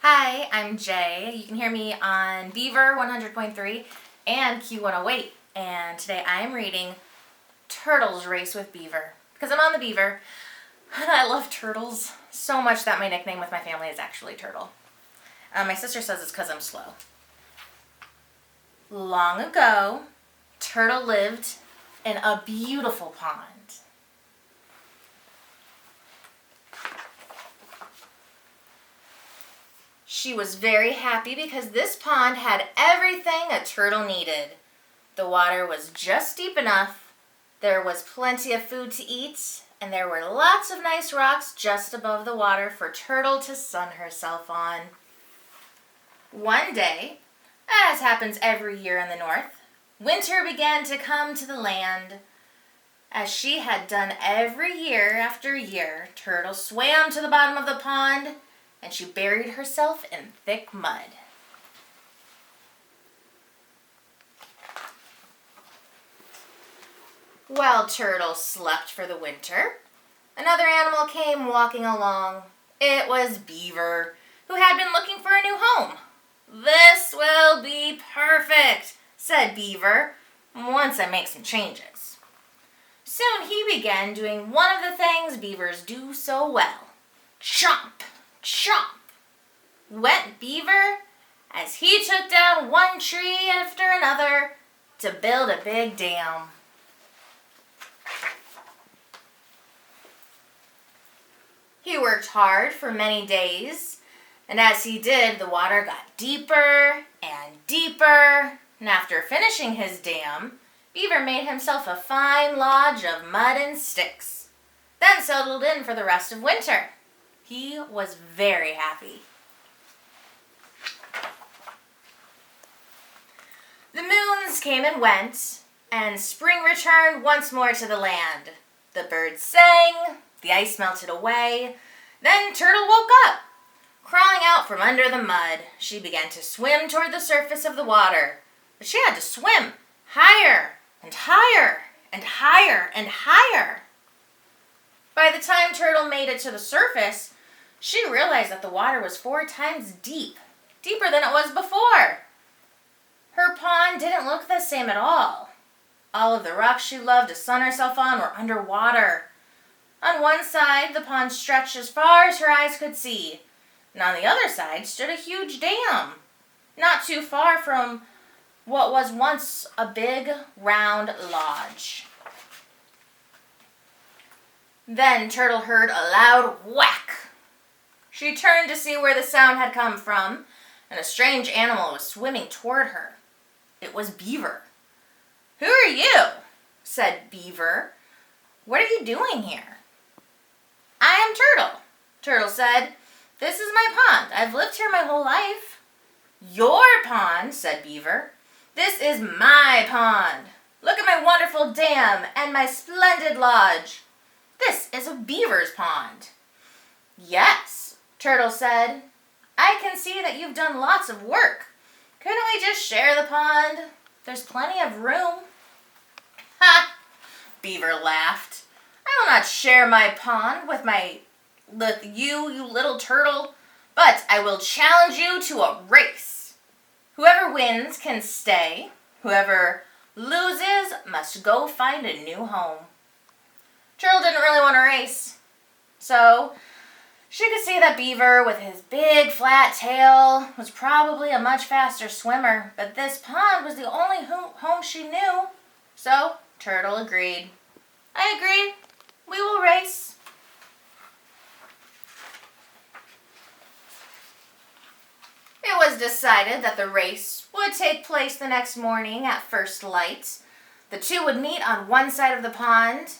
Hi, I'm Jay. You can hear me on Beaver 100.3 and Q108. And today I am reading Turtles Race with Beaver because I'm on the Beaver and I love turtles so much that my nickname with my family is actually Turtle. My sister says it's because I'm slow. Long ago, Turtle lived in a beautiful pond. She was very happy because this pond had everything a turtle needed. The water was just deep enough, there was plenty of food to eat, and there were lots of nice rocks just above the water for Turtle to sun herself on. One day, as happens every year in the north, winter began to come to the land. As she had done every year after year, Turtle swam to the bottom of the pond and she buried herself in thick mud. While Turtle slept for the winter, another animal came walking along. It was Beaver, who had been looking for a new home. "This will be perfect," said Beaver, "once I make some changes." Soon he began doing one of the things beavers do so well. Chomp! Chomp! Went Beaver as he took down one tree after another to build a big dam. He worked hard for many days, and as he did, the water got deeper and deeper, and after finishing his dam, Beaver made himself a fine lodge of mud and sticks, then settled in for the rest of winter. He was very happy. The moons came and went, and spring returned once more to the land. The birds sang, the ice melted away, then Turtle woke up. Crawling out from under the mud, she began to swim toward the surface of the water. But she had to swim higher and higher and higher and higher. By the time Turtle made it to the surface, she realized that the water was 4 times deep, deeper than it was before. Her pond didn't look the same at all. All of the rocks she loved to sun herself on were underwater. On one side, the pond stretched as far as her eyes could see, and on the other side stood a huge dam, not too far from what was once a big, round lodge. Then Turtle heard a loud whack. She turned to see where the sound had come from, and a strange animal was swimming toward her. It was Beaver. "Who are you?" said Beaver. "What are you doing here?" "I am Turtle," Turtle said. "This is my pond. I've lived here my whole life." "Your pond," said Beaver. "This is my pond. Look at my wonderful dam and my splendid lodge. This is a beaver's pond." "Yes," Turtle said. "I can see that you've done lots of work. Couldn't we just share the pond? There's plenty of room." "Ha!" Beaver laughed. "I will not share my pond with you, you little turtle, but I will challenge you to a race. Whoever wins can stay. Whoever loses must go find a new home." Turtle didn't really want to race, so she could see that Beaver, with his big flat tail, was probably a much faster swimmer, but this pond was the only home she knew. So Turtle agreed. "I agree. We will race." It was decided that the race would take place the next morning at first light. The two would meet on one side of the pond,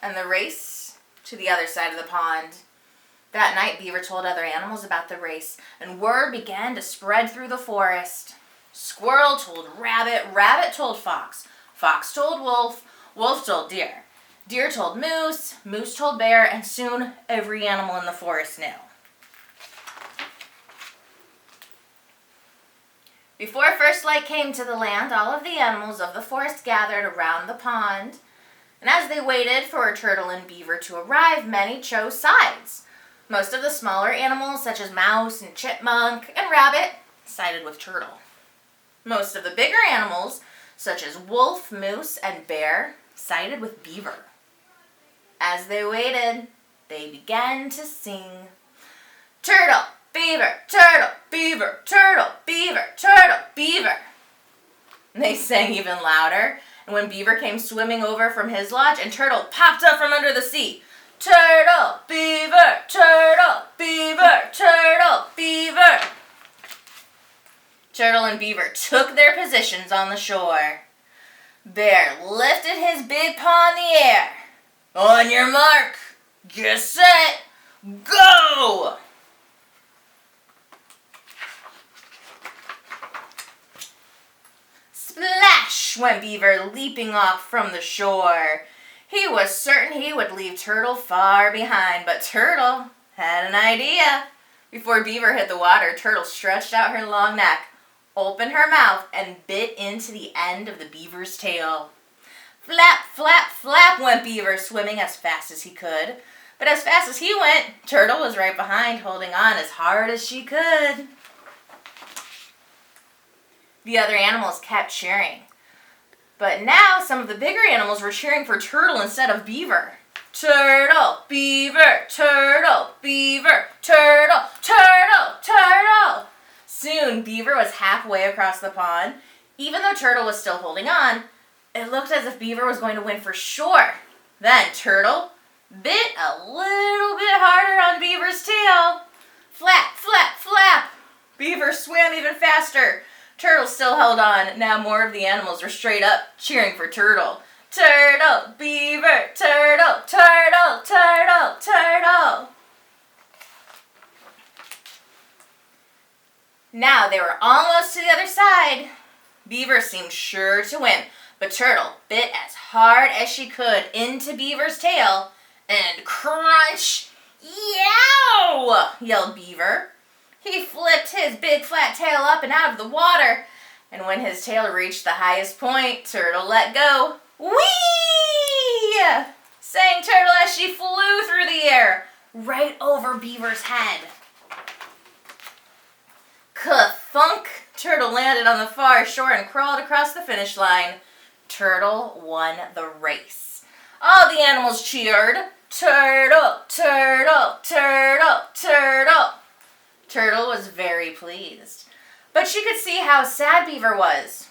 and the race to the other side of the pond. That night, Beaver told other animals about the race, and word began to spread through the forest. Squirrel told rabbit, rabbit told fox, fox told wolf, wolf told deer, deer told moose, moose told bear, and soon every animal in the forest knew. Before first light came to the land, all of the animals of the forest gathered around the pond, and as they waited for Turtle and Beaver to arrive, many chose sides. Most of the smaller animals, such as mouse and chipmunk and rabbit, sided with turtle. Most of the bigger animals, such as wolf, moose, and bear, sided with beaver. As they waited, they began to sing, "Turtle, beaver, turtle, beaver, turtle, beaver, turtle, beaver." And they sang even louder, and when Beaver came swimming over from his lodge and Turtle popped up from under the sea, "Turtle, beaver, turtle, beaver, turtle, beaver." Turtle and Beaver took their positions on the shore. Bear lifted his big paw in the air. "On your mark, get set, go!" Splash went Beaver leaping off from the shore. He was certain he would leave Turtle far behind, but Turtle had an idea. Before Beaver hit the water, Turtle stretched out her long neck, opened her mouth, and bit into the end of the beaver's tail. Flap, flap, flap went Beaver, swimming as fast as he could. But as fast as he went, Turtle was right behind, holding on as hard as she could. The other animals kept cheering. But now some of the bigger animals were cheering for Turtle instead of Beaver. "Turtle, beaver, turtle, beaver, turtle, turtle, turtle." Soon, Beaver was halfway across the pond. Even though Turtle was still holding on, it looked as if Beaver was going to win for sure. Then Turtle bit a little bit harder on Beaver's tail. Flap, flap, flap. Beaver swam even faster. Turtle still held on. Now more of the animals were straight up cheering for Turtle. "Turtle, beaver, turtle, turtle, turtle, turtle." Now they were almost to the other side. Beaver seemed sure to win, but Turtle bit as hard as she could into Beaver's tail, and crunch! "Yow!" yelled Beaver. He flipped his big flat tail up and out of the water, and when his tail reached the highest point, Turtle let go. "Whee!" sang Turtle as she flew through the air, right over Beaver's head. Ka-thunk! Turtle landed on the far shore and crawled across the finish line. Turtle won the race. All the animals cheered, "Turtle, turtle, turtle, turtle." Turtle was very pleased, but she could see how sad Beaver was.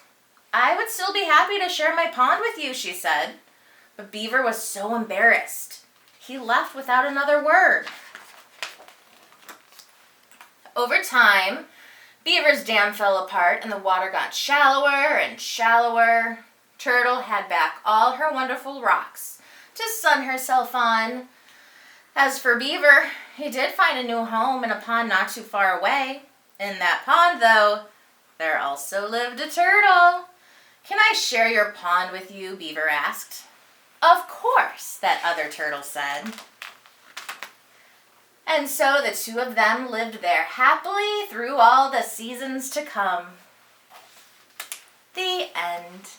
"I would still be happy to share my pond with you," she said. But Beaver was so embarrassed. He left without another word. Over time, Beaver's dam fell apart and the water got shallower and shallower. Turtle had back all her wonderful rocks to sun herself on. As for Beaver, he did find a new home in a pond not too far away. In that pond, though, there also lived a turtle. "Can I share your pond with you?" Beaver asked. "Of course," that other turtle said. And so the two of them lived there happily through all the seasons to come. The end.